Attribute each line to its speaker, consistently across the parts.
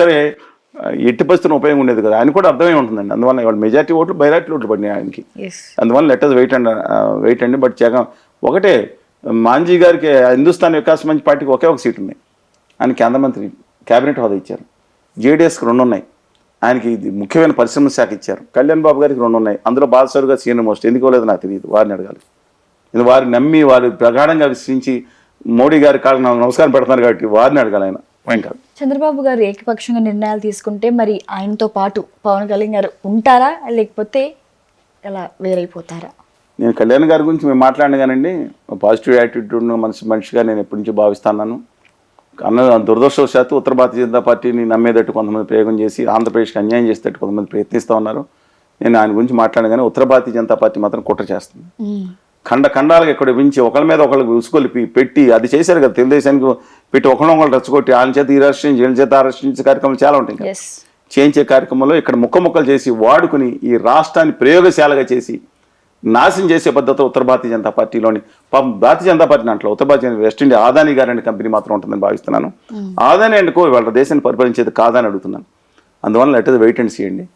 Speaker 1: సరే ఎట్టి పరిస్థితుల్లో ఉపయోగం ఉండేది కదా. ఆయన కూడా అర్థమై ఉంటుందండి. అందువల్ల ఇవాళ మెజార్టీ ఓట్లు బైలాటి ఓట్లు పడినాయి ఆయనకి. అందువల్ల లెట్ us వెయిట్ అండి. బట్ జగన్ ఒకటే, మాంజీ గారికి హిందుస్థాన్ వికాస్ మంచి పార్టీకి ఒకే ఒక సీట్ ఉంది. ఆయన కేంద్ర మంత్రి క్యాబినెట్ హోదా ఇచ్చారు. జేడీఎస్కి 2 ఉన్నాయి. ఆయనకి ఇది ముఖ్యమైన పరిశ్రమ శాఖ ఇచ్చారు. కళ్యాణ్ బాబు గారికి 2 ఉన్నాయి. అందులో బాలసారు గారు సీనియర్ మోస్ట్. ఎందుకు లేదు నాకు తెలియదు, వారిని అడగాలి. ఇది వారిని నమ్మి వారు ప్రగాఢంగా విశ్వసించి మోడీ గారి కాళ్ళకి నమస్కారం పెడుతున్నారు కాబట్టి వారిని అడగాలి. ఆయన కాదు.
Speaker 2: చంద్రబాబు గారు ఏకపక్షంగా నిర్ణయాలు తీసుకుంటే మరి ఆయనతో పాటు పవన్ కళ్యాణ్ గారు ఉంటారా, లేకపోతే ఎలా వేరైపోతారా?
Speaker 1: నేను కళ్యాణ్ గారి గురించి మేము మాట్లాడిన కానండి, పాజిటివ్ యాటిట్యూడ్ మనిషిగా నేను ఎప్పటి నుంచో భావిస్తున్నాను. దురదృష్టవశాత్తు ఉత్తర భారతీయ జనతా పార్టీని నమ్మేటట్టు కొంతమంది ప్రయోగం చేసి ఆంధ్రప్రదేశ్కి అన్యాయం చేసేటట్టు కొంతమంది ప్రయత్నిస్తూ ఉన్నారు. నేను ఆయన గురించి మాట్లాడిన కానీ ఉత్తర భారతీయ జనతా పార్టీ మాత్రం కుట్ర చేస్తుంది. ఖండాలుగా ఇక్కడ వించి ఒకళ్ళ మీద ఒకళ్ళకి ఉసుకొలిపి పెట్టి అది చేశారు కదా. తెలుగుదేశానికి పెట్టి ఒకళ్ళు రెచ్చగొట్టి ఆయన చేత ఈ రాష్ట్రం వీళ్ళ చేత ఆ రాష్ట్రించే కార్యక్రమాలు చాలా ఉంటాయి. చేయించే కార్యక్రమంలో ఇక్కడ ముక్కలు చేసి వాడుకుని ఈ రాష్ట్రాన్ని ప్రయోగశాలగా చేసి నాశనం చేసే పద్ధతి ఉత్తర భారతీయ జనతా పార్టీలోని భారతీయ జనతా పార్టీ దాంట్లో ఉత్తర భారతీయ వెస్ట్ ఇండియా ఆదాని గారి కంపెనీ మాత్రం ఉంటుందని భావిస్తున్నాను. ఆదాని అండుకో వాళ్ళ దేశాన్ని పరిపాలించేది కాదని అడుగుతున్నాను. అందువల్ల let us wait and see అండి.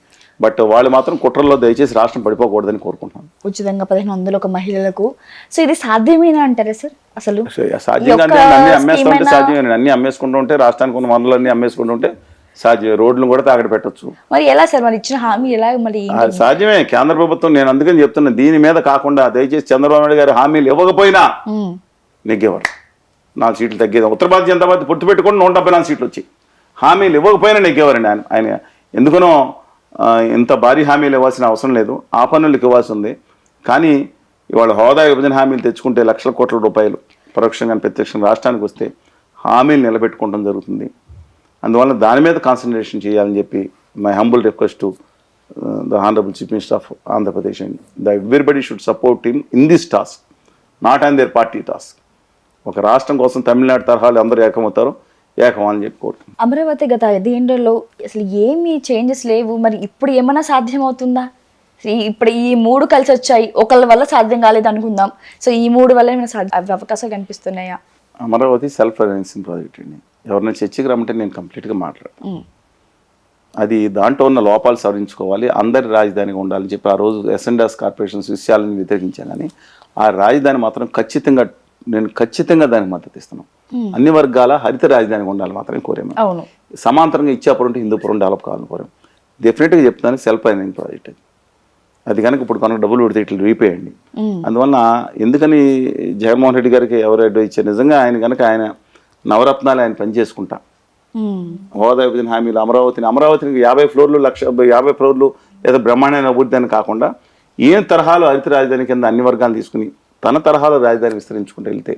Speaker 1: బట్ వాళ్ళు మాత్రం కుట్రల్లో దయచేసి రాష్ట్రం పడిపోకూడదని కోరుకుంటున్నాను.
Speaker 2: ఉచితంగా 1500 ఒక మహిళలకు. సో ఇది సాధ్యమేనా అంటారా సార్? అసలు
Speaker 1: సాధ్యంగా అన్ని అమ్మేస్తుంటే సాధ్యమే. అన్ని అమ్మేసుకుంటూ ఉంటే రాష్ట్రానికి ఉన్న వనరులన్నీ అమ్మేసుకుంటూ ఉంటే సాధ్యం. రోడ్లను కూడా తాకట పెట్టచ్చు.
Speaker 2: మరి ఎలా సార్, మరి ఇచ్చిన హామీ ఎలా? మరి
Speaker 1: సాధ్యమే. కేంద్ర ప్రభుత్వం, నేను అందుకని చెప్తున్నా, దీని మీద కాకుండా దయచేసి చంద్రబాబు నాయుడు గారు హామీలు ఇవ్వకపోయినా నెగ్గేవారు. 4 సీట్లు తగ్గేది. ఉత్తర భారతీయ జనతా పార్టీ పొత్తు పెట్టుకుని 174 సీట్లు వచ్చాయి. హామీలు ఇవ్వకపోయినా నెగ్గేవారండి ఆయన. ఎందుకనో ఇంత భారీ హామీలు ఇవ్వాల్సిన అవసరం లేదు, ఆ పనులకు ఇవ్వాల్సి ఉంది. కానీ ఇవాళ హోదా విభజన హామీలు తెచ్చుకుంటే లక్షల కోట్ల రూపాయలు పరోక్షంగా ప్రత్యక్షంగా రాష్ట్రానికి వస్తే హామీలు నిలబెట్టుకోవడం జరుగుతుంది. అందువల్ల దాని మీద కాన్సన్ట్రేషన్ చేయాలని చెప్పి my humble request to the honourable chief minister of Andhra Pradesh and everybody should support him in this task, not on their party task. ఒక రాష్ట్రం కోసం తమిళనాడు తరహాలు అందరూ ఏకమవుతారు, ఏకమని చెప్పి కోరుతున్నాను.
Speaker 2: అమరావతి గత 5 ఏళ్లలో అసలు ఏమీ చేంజెస్ లేవు. మరి ఇప్పుడు ఏమైనా సాధ్యమవుతుందా? ఇప్పుడు ఈ 3 కలిసి వచ్చాయి, ఒకళ్ళ వల్ల సాధ్యం కాలేదు అనుకుందాం. సో ఈ 3 వల్ల ఏమైనా అవకాశాలు కనిపిస్తున్నాయా?
Speaker 1: అమరావతి సెల్ఫ్ ఫైనాన్సింగ్ ప్రాజెక్ట్ అండి. ఎవరైనా చర్చకి రమ్మంటే నేను కంప్లీట్గా మాట్లాడతాను. అది దాంట్లో ఉన్న లోపాలు సవరించుకోవాలి, అందరి రాజధానిగా ఉండాలని చెప్పి ఆ రోజు ఎస్ఎండాస్ కార్పొరేషన్స్ విషయాలను వ్యతిరేకించాను. కానీ ఆ రాజధాని మాత్రం ఖచ్చితంగా దానికి మద్దతు ఇస్తున్నాం. అన్ని వర్గాల హరిత రాజధానిగా ఉండాలి మాత్రమే కోరాము. సమాంతరంగా ఇచ్చాపురం ఉంటే హిందూపురం డెవలప్ కావాలని కోరాము. డెఫినెట్గా చెప్తాను, సెల్ఫ్ ఫైనాన్సింగ్ ప్రాజెక్ట్ అది కనుక ఇప్పుడు కనుక డబ్బులు పెడితే ఇట్లా రీపేయండి. అందువల్ల ఎందుకని జగన్మోహన్ రెడ్డి గారికి ఎవరు అడ్వైస్ ఇచ్చారు? నిజంగా ఆయన కనుక ఆయన నవరత్నాలు ఆయన పనిచేసుకుంటా, హోదా విభజన హామీలు అమరావతిని 50 ఫ్లోర్లు 50 ఫ్లోర్లు లేదా బ్రహ్మాండమైన అభివృద్ధి అని కాకుండా ఈయన తరహాలో హరిత రాజధాని కింద అన్ని వర్గాలు తీసుకుని తన తరహాలో రాజధాని విస్తరించుకుంటూ వెళ్తే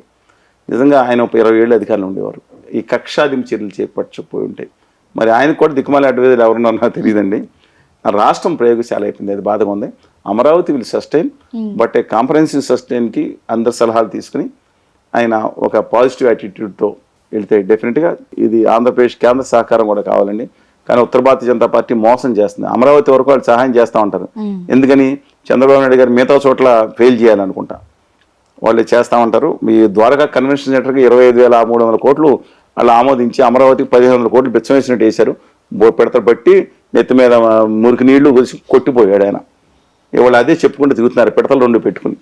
Speaker 1: నిజంగా ఆయన 20 ఏళ్ళు అధికారులు ఉండేవారు. ఈ కక్షాదింపు చర్యలు చేపట్టకపోయి ఉంటాయి. మరి ఆయనకు కూడా దిక్కుమాలి అడ్వైజర్ ఎవరున్నా నాకు తెలియదండి. రాష్ట్రం ప్రయోగశాల అయిపోయింది, అది బాధగా ఉంది. Amaravati will sustain, but a comprehensive సస్టైన్కి అందరి సలహాలు తీసుకుని ఆయన ఒక పాజిటివ్ యాటిట్యూడ్తో వెళ్తే డెఫినెట్గా ఇది ఆంధ్రప్రదేశ్ కేంద్ర సహకారం కూడా కావాలండి. కానీ ఉత్తర భారతీయ జనతా పార్టీ మోసం చేస్తుంది. అమరావతి వరకు వాళ్ళు సహాయం చేస్తూ ఉంటారు. ఎందుకని? చంద్రబాబు నాయుడు గారు మిగతా చోట్ల ఫెయిల్ చేయాలనుకుంటా వాళ్ళు చేస్తూ ఉంటారు. మీ ద్వారకా కన్వెన్షన్ సెంటర్కి 25,300 కోట్లు వాళ్ళు ఆమోదించి అమరావతికి 1,500 కోట్లు బెచ్చం వేసినట్టు వేశారు. పెడత బట్టి నెత్తి మీద మురికి నీళ్లు కొలిసి కొట్టిపోయాడు ఆయన. ఇవాళ అదే చెప్పుకుంటూ తిరుగుతున్నారు, పిడతలు 2 పెట్టుకుని.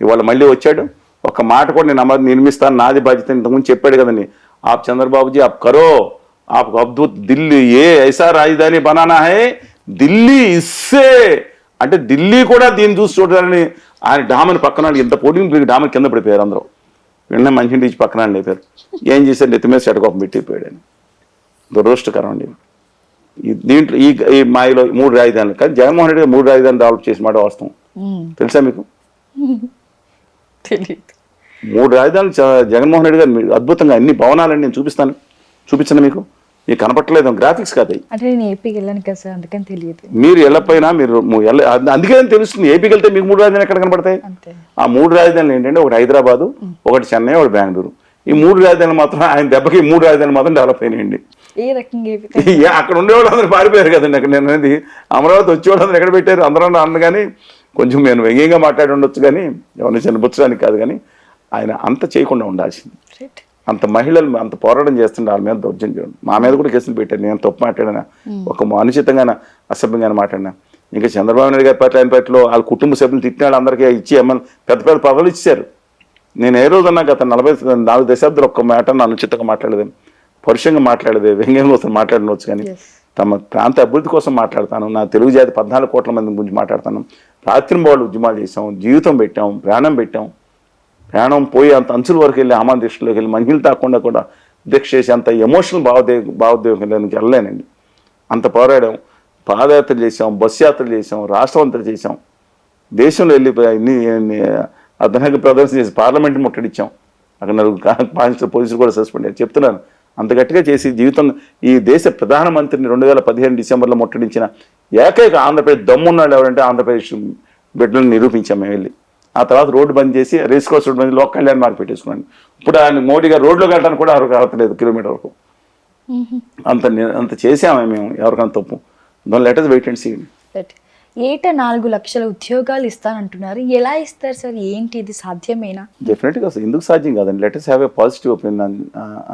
Speaker 1: ఇవాళ మళ్ళీ వచ్చాడు, ఒక మాట కూడా నేను నిర్మిస్తాను, నాది బాధ్యత ఇంతకుముందు చెప్పాడు కదండి. ఆప్ చంద్రబాబుజీ ఆప్ కరో, ఆప్ అద్భుత్ ఢిల్లీ ఏ ఐసా రాజధాని బనానా హై, ఢిల్లీ ఇస్సే అంటే ఢిల్లీ కూడా దీన్ని చూసి చూడాలని ఆయన డామని పక్కన ఇంత పోటీ డామని కింద పడిపోయారు అందరూ. వెంటనే మంచి ఇచ్చి పక్కన లేపారు. ఏం చేశారు? నెత్తి మీద చెడకోపం పెట్టిపోయాడు అని. దురదృష్టకరం అండి. దీంట్లో ఈ మాయలో 3 రాజధానులు, కానీ జగన్మోహన్ రెడ్డి 3 రాజధానులు డెవలప్ చేసి మాట వాస్తవం తెలుసా మీకు? 3 రాజధానులు జగన్మోహన్ రెడ్డి గారు అద్భుతంగా అన్ని భవనాలని నేను చూపించాను మీకు కనపట్టలేదు. గ్రాఫిక్స్ కాదు, మీరు వెళ్ళపోయినా మీరు అందుకే తెలుస్తుంది. ఏపీకి వెళ్తే మీకు 3 రాజధానులు ఎక్కడ కనపడతాయి? ఆ 3 రాజధానులు ఏంటంటే ఒకటి హైదరాబాదు, ఒకటి చెన్నై, ఒకటి బెంగళూరు. ఈ 3 రాజధానులు మాత్రం ఆయన దెబ్బకి 3 రాజధానులు మాత్రం డెవలప్ అయినాయండి. అక్కడ ఉండేవాళ్ళు అందరూ పారిపోయారు కదండి. అక్కడ నేను అనేది అమరావతి వచ్చేవాళ్ళు అందరూ ఎక్కడ పెట్టారు? అందరూ అన్న కానీ కొంచెం నేను వ్యంగ్యంగా మాట్లాడి ఉండొచ్చు, కానీ ఎవరిని చనిపించడానికి కాదు. కానీ ఆయన అంత చేయకుండా ఉండాల్సింది. అంత మహిళలు అంత పోరాటం చేస్తుంటే వాళ్ళ మీద దౌర్జన్యం చేయడం. మా మీద కూడా కేసులు పెట్టారు. నేను తప్పు మాట్లాడినా, ఒక అనుచితంగా అసభ్యంగా మాట్లాడినా. ఇంకా చంద్రబాబు నాయుడు గారి పట్ల ఆయన పట్ల వాళ్ళ కుటుంబ సభ్యులు తిట్టినాడు, అందరికీ ఇచ్చి పెద్ద పెద్ద పదవులు ఇచ్చారు. నేను ఏ రోజన్నా గత 44 దశాబ్దాలు ఒక్క మాట అనుచితంగా మాట్లాడేది, పరుషంగా మాట్లాడేది, వ్యంగ్యం కోసం మాట్లాడవచ్చు. కానీ తమ ప్రాంత అభివృద్ధి కోసం మాట్లాడతాను. నా తెలుగు జాతి 14 కోట్ల మంది గురించి మాట్లాడతాను. రాత్రింబాళ్ళు ఉద్యమాలు చేసాం, జీవితం పెట్టాం, ప్రాణం పోయి అంత అంచుల వరకు వెళ్ళి ఆమాన దీక్షలోకి వెళ్ళి మహిళలు తాకుండా కూడా దీక్ష చేసి అంత ఎమోషనల్ భావోద్వేగానికి వెళ్ళలేనండి. అంత పోరాడాం, పాదయాత్రలు చేసాం, బస్సు యాత్రలు చేసాం, రాష్ట్రం అంతా చేసాం, దేశంలో వెళ్ళి అదనంగా ప్రదర్శన చేసి పార్లమెంట్ ముట్టడిచ్చాం. అక్కడ 4 పోలీసులు కూడా సస్పెండ్ అయ్యారు. చెప్తున్నాను, అంత గట్టిగా చేసి జీవితం ఈ దేశ ప్రధానమంత్రిని 2015 డిసెంబర్లో ముట్టడించిన ఏకైక ఆంధ్రప్రదేశ్ దమ్మున్నాడు ఎవరంటే ఆంధ్రప్రదేశ్ బిడ్డలను నిరూపించాం మేము వెళ్ళి. ఆ తర్వాత రోడ్డు బంద్ చేసి రేస్ కోర్స్ రోడ్డు బంద్ లోక్ కళ్యాణ్ మార్క్ పెట్టేసుకున్నాను. ఇప్పుడు ఆయన మోడీ గారు రోడ్లోకి వెళ్ళడానికి కూడా ఎవరికి అర్హతలేదు కిలోమీటర్ వరకు. అంత చేసామే మేము. ఎవరికైనా తప్పు దాని లెటర్స్ వెయిట్ అండ్ సీ.
Speaker 2: ఏటా 4 లక్షల ఉద్యోగాలు ఇస్తానంటున్నారు. ఎలా ఇస్తారు సార్? ఏంటి ఇది సాధ్యమేనా?
Speaker 1: డెఫినెట్గా ఎందుకు సాధ్యం కాదండి. Letters have a positive opinion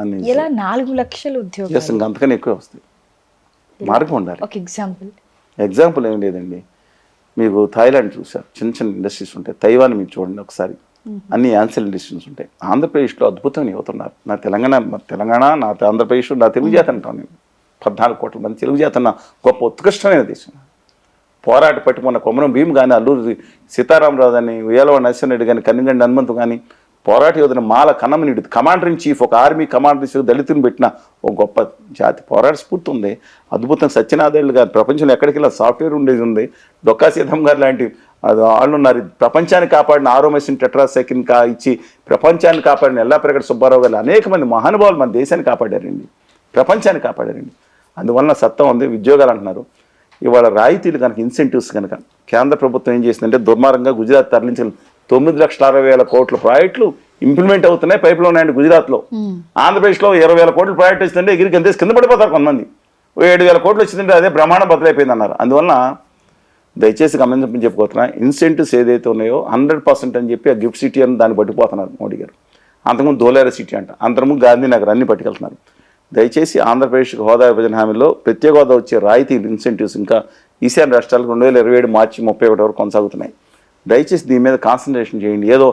Speaker 1: అని.
Speaker 2: ఎలా 4 లక్షల ఉద్యోగాలు?
Speaker 1: ఇంకా అంతకన్నా ఎక్కువ వస్తాయి. మార్గం ఉండాలి.
Speaker 2: ఒక
Speaker 1: ఎగ్జాంపుల్ ఏం లేదండి. మీకు థాయిలాండ్ చూసారు, చిన్న చిన్న ఇండస్ట్రీస్ ఉంటాయి. తైవాన్ మీరు చూడండి ఒకసారి, అన్ని యాన్సల్ ఇండస్ట్రీస్ ఉంటాయి. ఆంధ్రప్రదేశ్లో అద్భుతమైన యువత ఉన్నారు. నా తెలంగాణ, నా ఆంధ్రప్రదేశ్, నా తెలుగు జాతి అంటాను నేను. 14 కోట్ల మంది తెలుగు జాతి అన్న గొప్ప ఉత్కృష్టమైన దేశం. పోరాట పట్టుకున్న కొమరం భీమ్ కానీ, అల్లూరి సీతారామరాజు కానీ, ఉయ్యాలవాడ నరసింహారెడ్డి కానీ, కన్నిగండి హనుమంతు కానీ, పోరాట యోధన మాల కన్నమనిడు కమాండర్ ఇన్ చీఫ్, ఒక ఆర్మీ కమాండర్ ఇన్ చీఫ్, దళితుని పెట్టిన ఒక గొప్ప జాతి. పోరాట స్ఫూర్తి ఉంది. అద్భుతం. సత్యనాథేళ్ళు గారు ప్రపంచంలో ఎక్కడికి వెళ్ళినా సాఫ్ట్వేర్ ఉండేది ఉంది. డొక్కా సీతం గారు లాంటి వాళ్ళు ఉన్నారు. ప్రపంచాన్ని కాపాడిన ఆరోమేషన్ టెట్రాసైకిన్ ఇచ్చి ప్రపంచాన్ని కాపాడిన ఎల్లాప్రగడ సుబ్బారావు గారు అనేక మంది మహానుభావులు మన దేశాన్ని కాపాడారండి, ప్రపంచాన్ని కాపాడారండి. అందువలన సత్తా ఉంది. ఉద్యోగాలు అంటున్నారు. ఇవాళ రాయితీలు కనుక, ఇన్సెంటివ్స్ కనుక కేంద్ర ప్రభుత్వం ఏం చేసిందంటే దుర్మార్గంగా గుజరాత్ తరలించిన 9,60,000 కోట్ల ప్రాజెక్టులు ఇంప్లిమెంట్ అవుతున్నాయి. పైపులో ఉన్నాయండి గుజరాత్లో. ఆంధ్రప్రదేశ్లో 20,000 కోట్ల ప్రాజెక్ట్ వచ్చిందంటే ఎగిరికి ఎంత కింద పడిపోతారు కొంతమంది. 7,000 కోట్లు వచ్చిందంటే అదే బ్రహ్మాండం బదులైపోయింది అన్నారు. అందువలన దయచేసి గమనించమని చెప్పుకోతున్నా, ఇన్సెంటివ్స్ ఏదైతే ఉన్నాయో 100% అని చెప్పి ఆ గిఫ్ట్ సిటీ అని దాన్ని పట్టుకుపోతున్నారు మోడీ గారు. అంతకుముందు ధోలేరా సిటీ అంట, అంతకుముందు గాంధీనగర్ అన్ని పట్టుకెళ్తున్నారు. దయచేసి ఆంధ్రప్రదేశ్కి హోదా విభజన హామీలో ప్రత్యేక హోదా వచ్చే రాయితీలు, ఇన్సెంటివ్స్ ఇంకా ఈశాన్య రాష్ట్రాలకు 2027 మార్చి 31 వరకు కొనసాగుతున్నాయి. దయచేసి దీని మీద కాన్సన్ట్రేషన్ చేయండి. ఏదో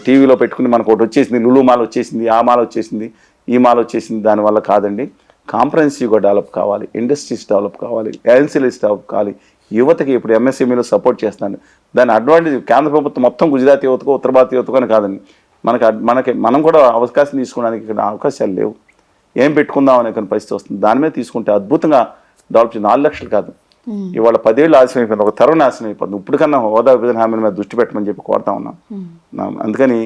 Speaker 1: టీవీలో పెట్టుకుని మనకు ఒకటి వచ్చేసింది, లులు మాల వచ్చేసింది, ఆ మాల వచ్చేసింది, ఈ మాల వచ్చేసింది, దానివల్ల కాదండి. కాంప్రహెన్సివ్గా డెవలప్ కావాలి, ఇండస్ట్రీస్ డెవలప్ కావాలి, ఏజెన్సీస్ డెవలప్ కావాలి. యువతకి ఇప్పుడు ఎంఎస్ఎంఈలో సపోర్ట్ చేస్తున్నాను. దాని అడ్వాంటేజ్ కేంద్ర ప్రభుత్వం మొత్తం గుజరాత్ యువతకు, ఉత్తర భారత యువతకు అని కాదండి. మనం కూడా అవకాశం తీసుకోవడానికి ఇక్కడ అవకాశాలు లేవు. ఏం పెట్టుకుందాం అనే కొన్ని పరిస్థితి వస్తుంది. దాని మీద తీసుకుంటే అద్భుతంగా డెవలప్ 4 లక్షలు కాదు, ఇవాళ 10 ఏళ్ళు ఆలస్యం అయిపోయింది, ఒక తరం నాశనం అయిపోతుంది. ఇప్పుడు కన్నా హోదా విభజన హామీల మీద దృష్టి పెట్టమని చెప్పి కోరుతా ఉన్నాం. అందుకని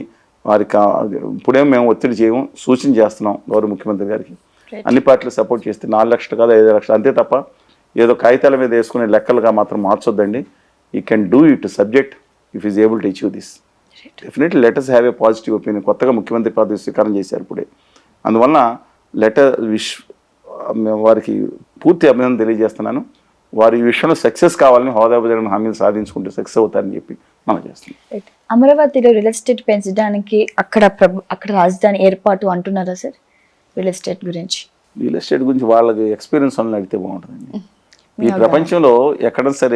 Speaker 1: వారికి ఇప్పుడేం మేము ఒత్తిడి చేయము, సూచన చేస్తున్నాం గౌరవ ముఖ్యమంత్రి గారికి. అన్ని పార్టీలు సపోర్ట్ చేస్తే 4 లక్షలు కాదు 5 లక్షలు అంతే తప్ప ఏదో కాగితాల మీద వేసుకునే లెక్కలుగా మాత్రం మార్చొద్దండి. You can do it subject if is able to achieve this. Definitely letters have a positive opinion. కొత్తగా ముఖ్యమంత్రి పదవి స్వీకారం చేశారు ఇప్పుడే. అందువలన వారికి పూర్తి అభినందన తెలియజేస్తున్నాను. వారు ఈ విషయంలో సక్సెస్ కావాలని, హోదా విభజన హామీలు సాధించుకుంటే సక్సెస్ అవుతారని చెప్పి మనం చేస్తున్నాం.
Speaker 2: అమరావతిలో రియల్ ఎస్టేట్ పెంచడానికి అక్కడ రాజధాని ఏర్పాటు అంటున్నారా సార్? రియల్ ఎస్టేట్ గురించి
Speaker 1: వాళ్ళకి ఎక్స్పీరియన్స్ వాళ్ళని అడిగితే బాగుంటుందండి. ఈ ప్రపంచంలో ఎక్కడ సరే